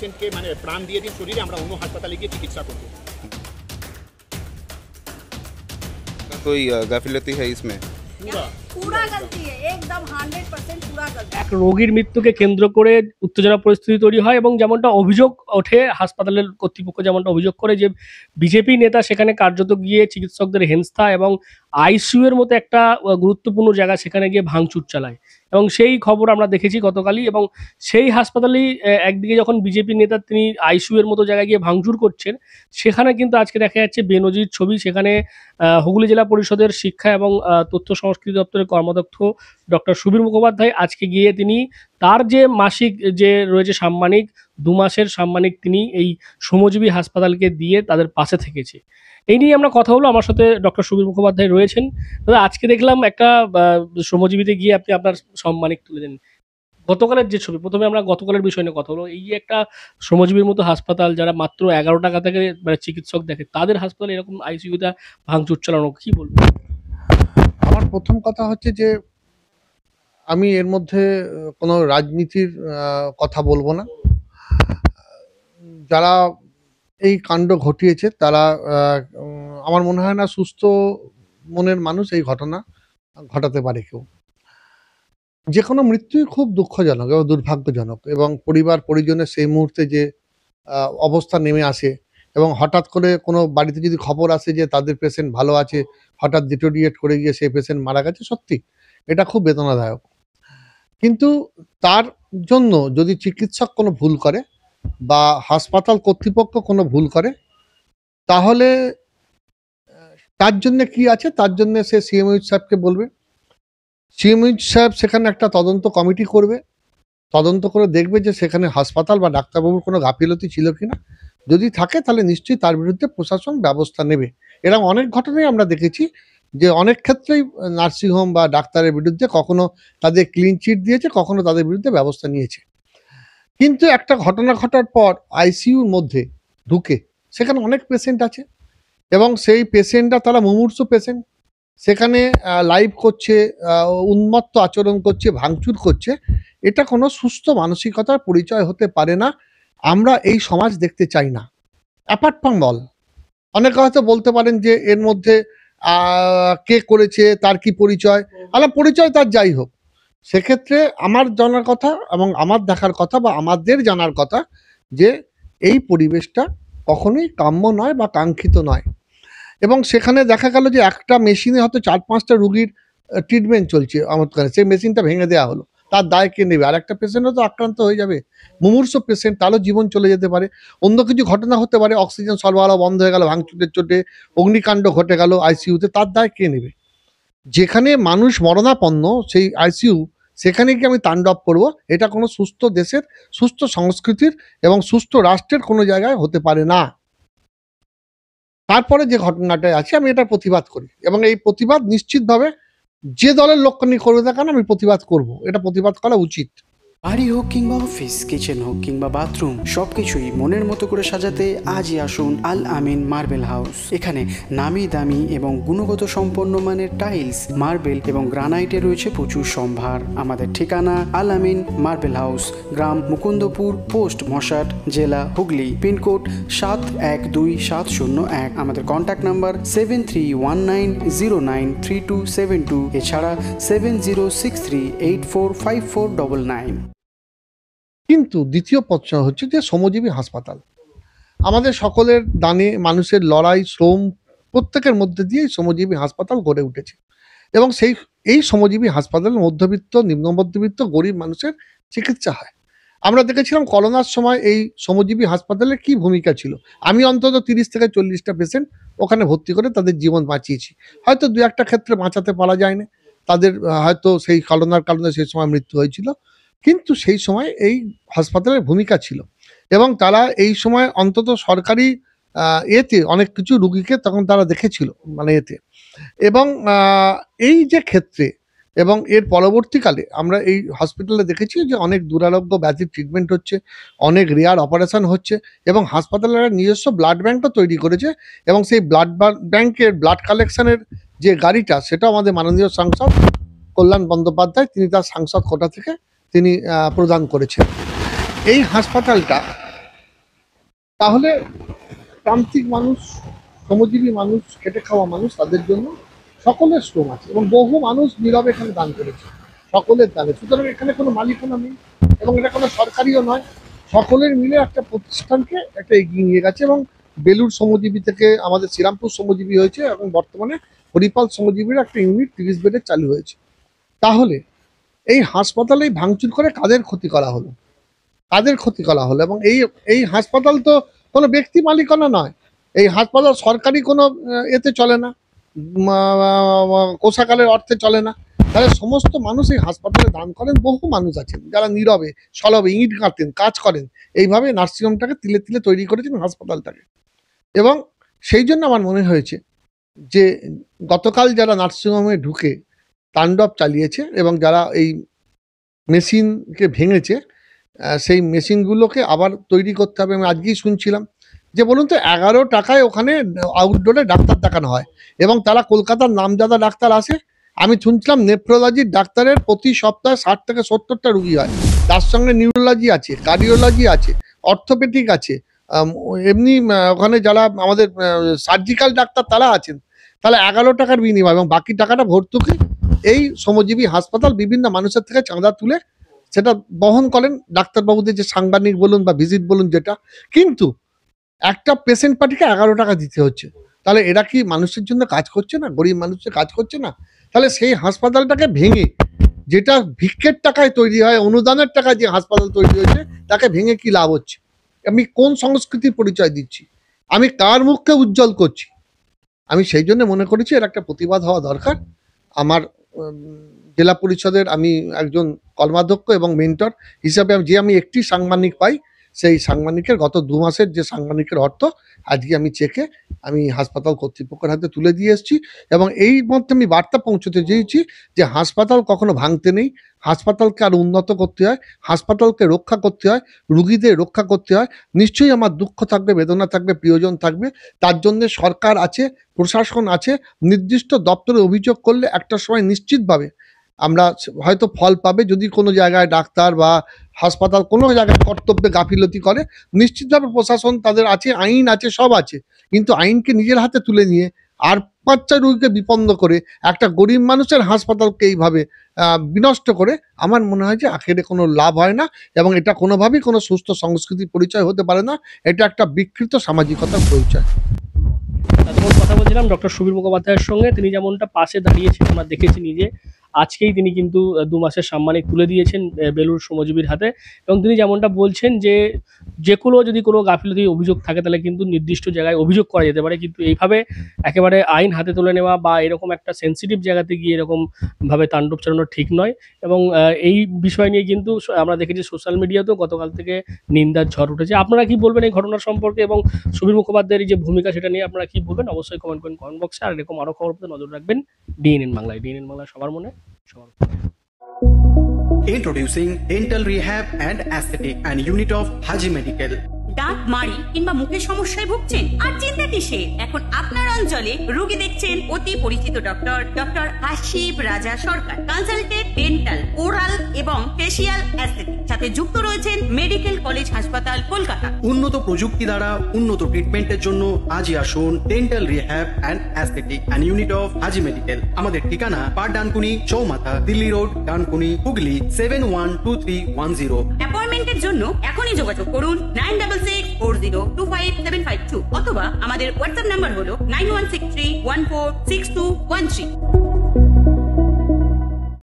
পেশেন্টকে মানে প্রাণ দিয়ে দিন শরীরে, আমরা অন্য হাসপাতালে গিয়ে চিকিৎসা করবো। कोई गाफिलती है इसमें? पूरा गलती है, एकदम 100% पूरा गलती। এক রোগীর মৃত্যুকে কেন্দ্র করে উত্তেজনা পরিস্থিতি তৈরি হয় এবং যেমনটা অভিযোগ ওঠে, হাসপাতালের কর্তৃপক্ষ যেমনটা অভিযোগ করে যে বিজেপি নেতা সেখানে কার্যত গিয়ে চিকিৎসকদের হেনস্থা এবং আইসিইউ এর মতো একটা গুরুত্বপূর্ণ জায়গা সেখানে গিয়ে ভাঙচুর চালায় এবং সেই খবর আমরা দেখেছি গতকালই। এবং সেই হাসপাতালেই একদিকে যখন বিজেপি নেতা তিনি আইসিইউ এর মতো জায়গায় গিয়ে ভাঙচুর করছেন, সেখানে কিন্তু আজকে দেখা যাচ্ছে বেনজির ছবি। সেখানে হুগলি জেলা পরিষদের শিক্ষা এবং তথ্য সংস্কৃতি দপ্তরের কর্মাধ্যক্ষ ডক্টর সুবীর মুখোপাধ্যায় আজকে গিয়ে তিনি তার যে মাসিক যে রয়েছে সাম্মানিক 2 মাসের সাম্মানিক তিনি এই শ্রমজীবী হাসপাতালকে দিয়ে তাদের পাশে থেকেছে। এই নিয়ে আমরা কথা হলো, আমার সাথে ডক্টর সুবীর মুখোপাধ্যায় রয়েছেন। দাদা, আজকে দেখলাম একটা শ্রমজীবীতে গিয়ে আপনি আপনার সম্মানিক তুলে দেন। গতকালের যে ছবি, প্রথমে আমরা গতকালের বিষয় নিয়ে কথা হলো। এই যে একটা শ্রমজীবীর মতো হাসপাতাল, যারা মাত্র 11 টাকা থেকে মানে চিকিৎসক দেখে, তাদের হাসপাতালে এরকম আইসিইউটা ভাঙচুর চালানো, কি বলবো? আমার প্রথম কথা হচ্ছে যে আমি এর মধ্যে কোনো রাজনীতির কথা বলবো না। যারা এই কাণ্ড ঘটিয়েছে তারা আমার মনে হয় না সুস্থ মনের মানুষ এই ঘটনা ঘটাতে পারে কেউ। যে কোনো মৃত্যুই খুব দুঃখজনক এবং দুর্ভাগ্যজনক, এবং পরিবার পরিজনের সেই মুহূর্তে যে অবস্থা নেমে আসে, এবং হঠাৎ করে কোনো বাড়িতে যদি খবর আসে যে তাদের পেশেন্ট ভালো আছে, হঠাৎ ডিটোরিয়েট করে গিয়ে সেই পেশেন্ট মারা গেছে, সত্যি এটা খুব বেদনাদায়ক। কিন্তু তার জন্য যদি চিকিৎসক কোনো ভুল করে বা হাসপাতাল কর্তৃপক্ষ কোনো ভুল করে, তাহলে তার জন্য কি আছে, তার জন্য সে সিএমইউ সাহেবকে বলবে। সিএমইউ সাহেব সেখানে একটা তদন্ত কমিটি করবে, তদন্ত করে দেখবে যে সেখানে হাসপাতাল বা ডাক্তারবাবুর কোনো গাফিলতি ছিল কিনা। যদি থাকে তাহলে নিশ্চয়ই তার বিরুদ্ধে প্রশাসন ব্যবস্থা নেবে। এরকম অনেক ঘটনাই আমরা দেখেছি যে অনেক ক্ষেত্রেই নার্সিংহোম বা ডাক্তারের বিরুদ্ধে কখনো তাদের ক্লিন চিট দিয়েছে, কখনো তাদের বিরুদ্ধে ব্যবস্থা নিয়েছে। কিন্তু একটা ঘটনা ঘটার পর আইসিইউর মধ্যে ঢুকে সেখানে অনেক পেশেন্ট আছে, এবং সেই পেশেন্টরা তারা মুমূর্ষু পেশেন্ট, সেখানে লাইভ করছে, উন্মত্ত আচরণ করছে, ভাঙচুর করছে। এটা কোনো সুস্থ মানসিকতার পরিচয় হতে পারে না। আমরা এই সমাজ দেখতে চাই না। অ্যাপার্ট ফ্রম অল, অনেকে হয়তো বলতে পারেন যে এর মধ্যে কে করেছে, তার কি পরিচয়, পরিচয় তার যাই হোক, সেক্ষেত্রে আমার জানার কথা এবং আমার দেখার কথা বা আমাদের জানার কথা যে এই পরিবেশটা কখনোই কাম্য নয় বা কাঙ্ক্ষিত নয়। এবং সেখানে দেখা গেল যে একটা মেশিনে হয়তো 4-5টা রুগীর ট্রিটমেন্ট চলছে, আমাদের সেই মেশিনটা ভেঙে দেওয়া হলো, তার দায় কে নেবে? আর একটা পেশেন্টও তো আক্রান্ত হয়ে যাবে, মুমূর্ষু পেশেন্ট, তারও জীবন চলে যেতে পারে। অন্য কিছু ঘটনা হতে পারে, অক্সিজেন সরবরাহ বন্ধ হয়ে গেল, ভাঙচুরের চোটে অগ্নিকাণ্ড ঘটে গেল আইসিইউতে, তার দায় কে নেবে? যেখানে মানুষ মরণাপন্ন সেই আইসিইউ, সেখানে কি আমি তাণ্ডব করব? এটা কোনো সুস্থ দেশের, সুস্থ সংস্কৃতির এবং সুস্থ রাষ্ট্রের কোনো জায়গায় হতে পারে না। তারপরে যে ঘটনাটা আছে আমি এটা প্রতিবাদ করি, এবং এই প্রতিবাদ নিশ্চিতভাবে যে দলের লোক নিয়ে করবে না কেন আমি প্রতিবাদ করব, এটা প্রতিবাদ করা উচিত। বাড়ি হোক কিংবা অফিস, কিচেন হোক কিংবা বাথরুম, সবকিছুই মনের মতো করে সাজাতে আজই আসুন আল আমিন মার্বেল হাউস। এখানে নামি দামি এবং গুণগত সম্পন্ন মানের টাইলস, মার্বেল এবং গ্রানাইটে রয়েছে প্রচুর সম্ভার। আমাদের ঠিকানা আল আমিন মার্বেল হাউস, গ্রাম মুকুন্দপুর, পোস্ট মশাট, জেলা হুগলি, পিনকোড 712701। আমাদের কন্ট্যাক্ট নাম্বার 7319093272, এছাড়া 7063845499। কিন্তু দ্বিতীয় প্রশ্ন হচ্ছে যে শ্রমজীবী হাসপাতাল, আমাদের সকলের দানে মানুষের লড়াই, শ্রম, প্রত্যেকের মধ্যে দিয়ে শ্রমজীবী হাসপাতাল গড়ে উঠেছে, এবং এই শ্রমজীবী হাসপাতালে মধ্যবিত্ত, নিম্ন মধ্যবিত্ত, গরিব মানুষের চিকিৎসা হয়। আমরা দেখেছিলাম করোনার সময় এই শ্রমজীবী হাসপাতালের কি ভূমিকা ছিল। আমি অন্তত 30 থেকে 40টা পেশেন্ট ওখানে ভর্তি করে তাদের জীবন বাঁচিয়েছি। হয়তো 2-1টা ক্ষেত্রে বাঁচাতে পারা যায়নি, তাদের হয়তো সেই করোনার কারণে সেই সময় মৃত্যু হয়েছিল, কিন্তু সেই সময় এই হাসপাতালের ভূমিকা ছিল, এবং তারা এই সময় অন্তত সরকারি এতে অনেক কিছু রুগীকে তখন তারা দেখেছিল, মানে এতে। এবং এই যে ক্ষেত্রে এবং এর পরবর্তীকালে আমরা এই হসপিটালে দেখেছি যে অনেক দুরারোগ্য ব্যাধির ট্রিটমেন্ট হচ্ছে, অনেক রেয়ার অপারেশন হচ্ছে, এবং হাসপাতালের নিজস্ব ব্লাড ব্যাঙ্কও তৈরি করেছে, এবং সেই ব্লাড ব্যাঙ্কের ব্লাড কালেকশনের যে গাড়িটা, সেটা আমাদের মাননীয় সাংসদ কল্যাণ বন্দ্যোপাধ্যায় তিনি তার সাংসদ কোটা থেকে তিনি প্রদান করেছেন। এই হাসপাতালটা তাহলে প্রান্তিক মানুষ, শ্রমজীবী মানুষ, খেটে খাওয়া মানুষ, তাদের জন্য সকলের শ্রম আছে এবং বহু মানুষ নীরবে এখানে দান করেছে, সকলের দানে। সুতরাং এখানে কোনো মালিকানা নেই এবং এটা কোনো সরকারিও নয়, সকলের মিলে একটা প্রতিষ্ঠানকে একটা এগিয়ে নিয়ে গেছে এবং বেলুর শ্রমজীবী থেকে আমাদের শ্রীরামপুর শ্রমজীবী হয়েছে এবং বর্তমানে হরিপাল শ্রমজীবীর একটা ইউনিট 30 বেডের চালু হয়েছে। তাহলে এই হাসপাতালে ভাঙচুর করে কাদের ক্ষতি করা হলো, কাদের ক্ষতি করা হলো? এবং এই হাসপাতাল তো কোনো ব্যক্তি মালিকানা নয়, এই হাসপাতাল সরকারি কোনো এতে চলে না, কোষাগারের অর্থে চলে না। তাহলে সমস্ত মানুষ এই হাসপাতালে দান করেন, বহু মানুষ আছেন যারা নীরবে সলবে ইট গাঁথেন, কাজ করেন, এইভাবে নার্সিংহোমটাকে তিলে তিলে তৈরি করেছেন হাসপাতালটাকে। এবং সেই জন্য আমার মনে হয়েছে যে গতকাল যারা নার্সিংহোমে ঢুকে তাণ্ডব চালিয়েছে এবং যারা এই মেশিনকে ভেঙেছে, সেই মেশিনগুলোকে আবার তৈরি করতে হবে। আমি আজকেই শুনছিলাম যে বলুন তো 11 টাকায় ওখানে আউটডোরে ডাক্তার দেখানো হয় এবং তারা কলকাতার নামজাদা ডাক্তার আসে। আমি শুনছিলাম নেফ্রোলজির ডাক্তারের প্রতি সপ্তাহে 60 থেকে 70টা রুগী হয়, তার সঙ্গে নিউরোলজি আছে, কার্ডিওলজি আছে, অর্থোপেডিক আছে, এমনি ওখানে যারা আমাদের সার্জিক্যাল ডাক্তার তারা আছেন। তাহলে 11 টাকার বিনিময় এবং বাকি টাকাটা ভর্তুকি এই শ্রমজীবী হাসপাতাল বিভিন্ন মানুষের থেকে চাঁদা তুলে সেটা বহন করেন ডাক্তারবাবুদের, যে সাংবাদিক বলুন বা ভিজিট বলুন যেটা। কিন্তু একটা পেশেন্ট পার্টিকে 11 টাকা দিতে হচ্ছে, তাহলে এরা কি মানুষের জন্য কাজ করছে না, গরিব মানুষের কাজ করছে না? তাহলে সেই হাসপাতালটাকে ভেঙে, যেটা ভিক্ষের টাকায় তৈরি হয়, অনুদানের টাকায় যে হাসপাতাল তৈরি হয়েছে, তাকে ভেঙে কি লাভ হচ্ছে? আমি কোন সংস্কৃতির পরিচয় দিচ্ছি? আমি কার মুখকে উজ্জ্বল করছি? আমি সেই জন্য মনে করেছি এর একটা প্রতিবাদ হওয়া দরকার। আমার জেলা পরিষদের আমি একজন কর্মাধ্যক্ষ এবং মেন্টর হিসাবে আমি একটি সাংবাদিক পাই, সেই সাংবাদিকের গত 2 মাসের যে সাংবাদিকের অর্থ আজকে আমি চেকে আমি হাসপাতাল কর্তৃপক্ষের হাতে তুলে দিয়ে এসেছি। এবং এই মধ্যে আমি বার্তা পৌঁছতে চেয়েছি যে হাসপাতাল কখনো ভাঙতে নেই, হাসপাতালকে আরো উন্নত করতে হয়, হাসপাতালকে রক্ষা করতে হয়, রুগীদের রক্ষা করতে হয়। নিশ্চয়ই আমার দুঃখ থাকবে, বেদনা থাকবে, প্রিয়জন থাকবে, তার জন্য সরকার আছে, প্রশাসন আছে। নির্দিষ্ট দপ্তরে অভিযোগ করলে একটা সময় নিশ্চিতভাবে আমরা হয়তো ফল পাবে। যদি কোনো জায়গায় ডাক্তার বা হাসপাতাল কোনো জায়গায় কর্তব্যে গাফিলতি করে, নিশ্চিতভাবে প্রশাসন তাদের আছে, আইন আছে, সব আছে। কিন্তু আইনকে নিজের হাতে তুলে নিয়ে আর 5টা রোগীকে বিপন্ন করে একটা গরিব মানুষের হাসপাতালকে এইভাবে বিনষ্ট করে, আমার মনে হয় যে আখেরে কোনো লাভ হয় না এবং এটা কোনোভাবেই কোনো সুস্থ সংস্কৃতির পরিচয় হতে পারে না। এটা একটা বিকৃত সামাজিকতার পরিচয়। তখন কথা বলছিলাম ডক্টর সুবীর মুখোপাধ্যায়ের সঙ্গে। তিনি যেমনটা পাশে দাঁড়িয়েছেন আমরা দেখেছি নিজে, আজকেই তিনি কিন্তু 2 মাসের সাম্মানিক তুলে দিয়েছেন বেলুর শ্রমজীবীর হাতে। এবং তিনি যেমনটা বলছেন যে কোনো যদি কোনো গাফিলতি অভিযোগ থাকে তাহলে কিন্তু নির্দিষ্ট জায়গায় অভিযোগ করা যেতে পারে, কিন্তু এইভাবে একেবারে আইন হাতে তুলে নেওয়া বা এরকম একটা সেন্সিটিভ জায়গাতে গিয়ে এরকমভাবে তাণ্ডব চালানো ঠিক নয়। এবং এই বিষয় নিয়ে কিন্তু আমরা দেখেছি সোশ্যাল মিডিয়াতেও গতকাল থেকে নিন্দার ঝড় উঠেছে। আপনারা কি বলবেন এই ঘটনার সম্পর্কে এবং সুবীর মুখোপাধ্যায়ের যে ভূমিকা সেটা নিয়ে আপনারা কি বলবেন? অবশ্যই কমেন্ট করেন কমেন্ট বক্সে। আর এরকম আরও খবর পেতে নজর রাখবেন ডিএনএন বাংলায়। ডিএনএন বাংলা সবার মনে সবার। Introducing Dental Rehab and Aesthetic and Unit of Haji Medical. দাঁত মাড়ি কিংবা মুখের সমস্যায় ভুগছেন? আর চিন্তা কিসের? এখন আপনার অঞ্চলে রোগী দেখছেন অতি পরিচিত ডক্টর আশিফ রাজা সরকার। কনসালটেন্ট ডেন্টাল, ওরাল এবং ফেসিয়াল অ্যাস্থেটিক, সাথে যুক্ত রয়েছেন মেডিকেল কলেজ হাসপাতাল কলকাতা। উন্নত প্রযুক্তি দ্বারা উন্নত ট্রিটমেন্টের জন্য আজই আসুন dental rehab and aesthetic and unit of Haji medical. আমাদের ঠিকানা পাট ডানকুনি চৌমাথা, দিল্লি রোড, ডানকুনি, হুগলি 712310। অ্যাপয়েন্টমেন্টের জন্য এখনই যোগাযোগ করুন 9640257552 অথবা আমাদের হোয়াটসঅ্যাপ নাম্বার হলো 9163146213।